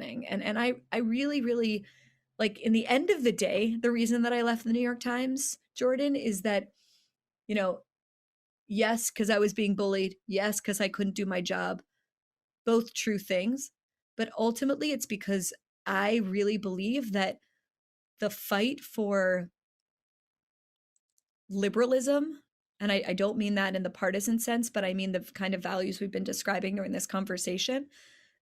And I really, really, like, in the end of the day, the reason that I left the New York Times, Jordan, is that, you know, yes, because I was being bullied. Yes, because I couldn't do my job. Both true things. But ultimately, it's because I really believe that the fight for liberalism, and I don't mean that in the partisan sense, but I mean the kind of values we've been describing during this conversation,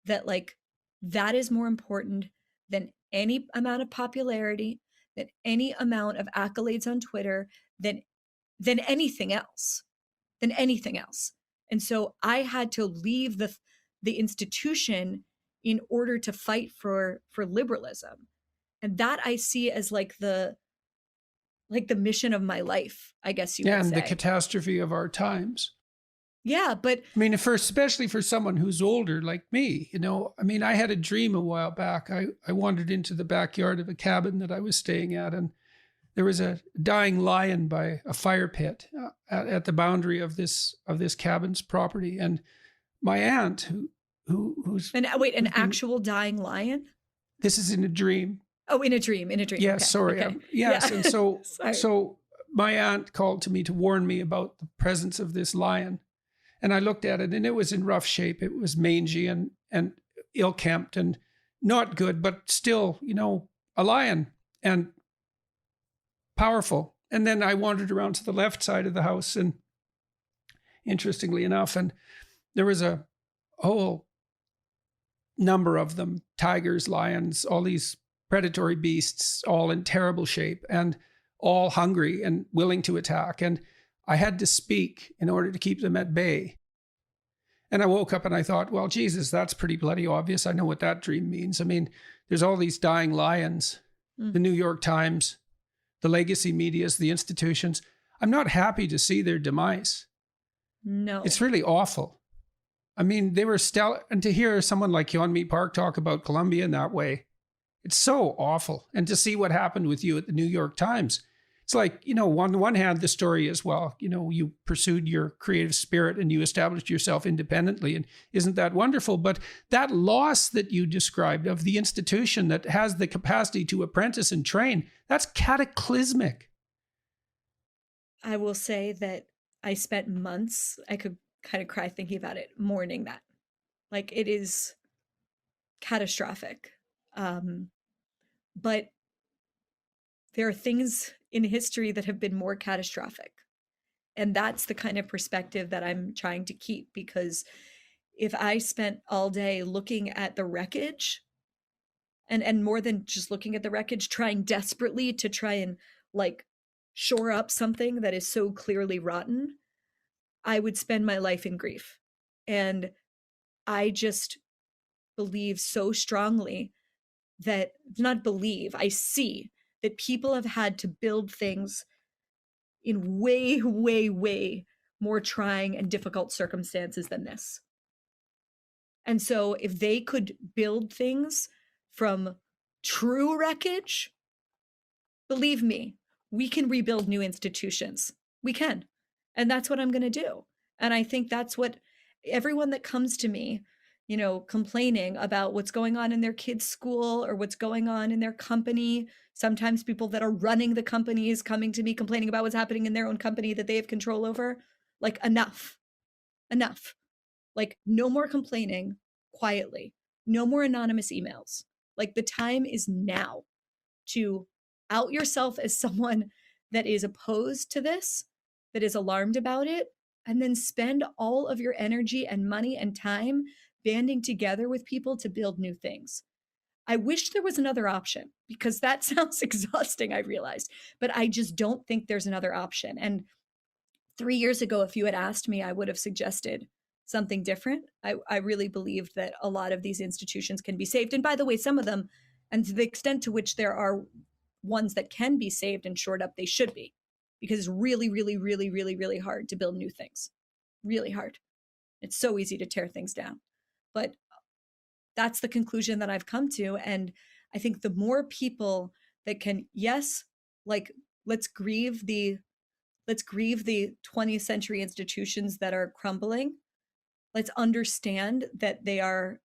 that like that is more important than any amount of popularity, than any amount of accolades on Twitter, than than anything else, than anything else. And so I had to leave the institution in order to fight for liberalism. And that I see as like the mission of my life, I guess you Yeah, would and the say. catastrophe of our times. Yeah, but I mean, especially for someone who's older like me, I mean, I had a dream a while back. I wandered into the backyard of a cabin that I was staying at, and there was a dying lion by a fire pit at the boundary of this cabin's property. And my aunt, who's and wait, an who's been actual dying lion? this is in a dream. Oh, in a dream, in a dream. Yes, Okay, sorry. okay, Yes, yeah. and so Sorry. so my aunt called to me to warn me about the presence of this lion. And I looked at it, and it was in rough shape. It was mangy and ill kempt and not good, but still, a lion and powerful. And then I wandered around to the left side of the house, and interestingly enough, and there was a whole number of them: tigers, lions, all these predatory beasts, all in terrible shape and all hungry and willing to attack. And I had to speak in order to keep them at bay. And I woke up and I thought, well, Jesus, that's pretty bloody obvious. I know what that dream means. I mean, there's all these dying lions, the New York Times, the legacy medias, the institutions. I'm not happy to see their demise. No. It's really awful. I mean, they were stellar. And to hear someone like Yeonmi Park talk about Columbia in that way, it's so awful. And to see what happened with you at the New York Times, it's like, on the one hand, the story is, well, you pursued your creative spirit and you established yourself independently. And isn't that wonderful? But that loss that you described of the institution that has the capacity to apprentice and train, that's cataclysmic. I will say that I spent months, I could kind of cry thinking about it, mourning that. Like, it is catastrophic. But there are things in history that have been more catastrophic. And that's the kind of perspective that I'm trying to keep, because if I spent all day looking at the wreckage, and more than just looking at the wreckage, trying desperately to try and like shore up something that is so clearly rotten, I would spend my life in grief. And I just believe so strongly that, not believe, I see that people have had to build things in way, way, way more trying and difficult circumstances than this. And so if they could build things from true wreckage, believe me, we can rebuild new institutions. We can. And that's what I'm going to do. And I think that's what everyone that comes to me, complaining about what's going on in their kids' school or what's going on in their company. Sometimes people that are running the companies coming to me complaining about what's happening in their own company that they have control over. Like, enough. Enough. Like, no more complaining quietly. No more anonymous emails. Like, the time is now to out yourself as someone that is opposed to this, that is alarmed about it, and then spend all of your energy and money and time banding together with people to build new things. I wish there was another option, because that sounds exhausting, I realized, but I just don't think there's another option. And 3 years ago, if you had asked me, I would have suggested something different. I really believed that a lot of these institutions can be saved. And by the way, some of them, and to the extent to which there are ones that can be saved and shored up, they should be, because it's really, really, really, really, really hard to build new things. Really hard. It's so easy to tear things down. But that's the conclusion that I've come to. And I think the more people that can, yes, like, let's grieve the 20th century institutions that are crumbling. Let's understand that they are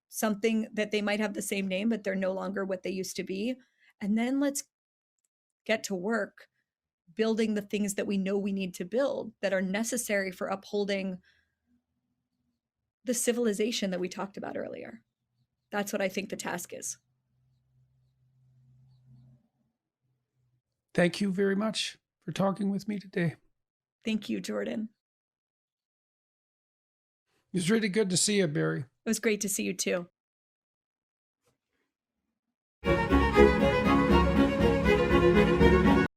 something that they might have the same name, but they're no longer what they used to be. And then let's get to work building the things that we know we need to build that are necessary for upholding the civilization that we talked about earlier. That's what I think the task is. Thank you very much for talking with me today. Thank you, Jordan. It was really good to see you, Barry. It was great to see you too.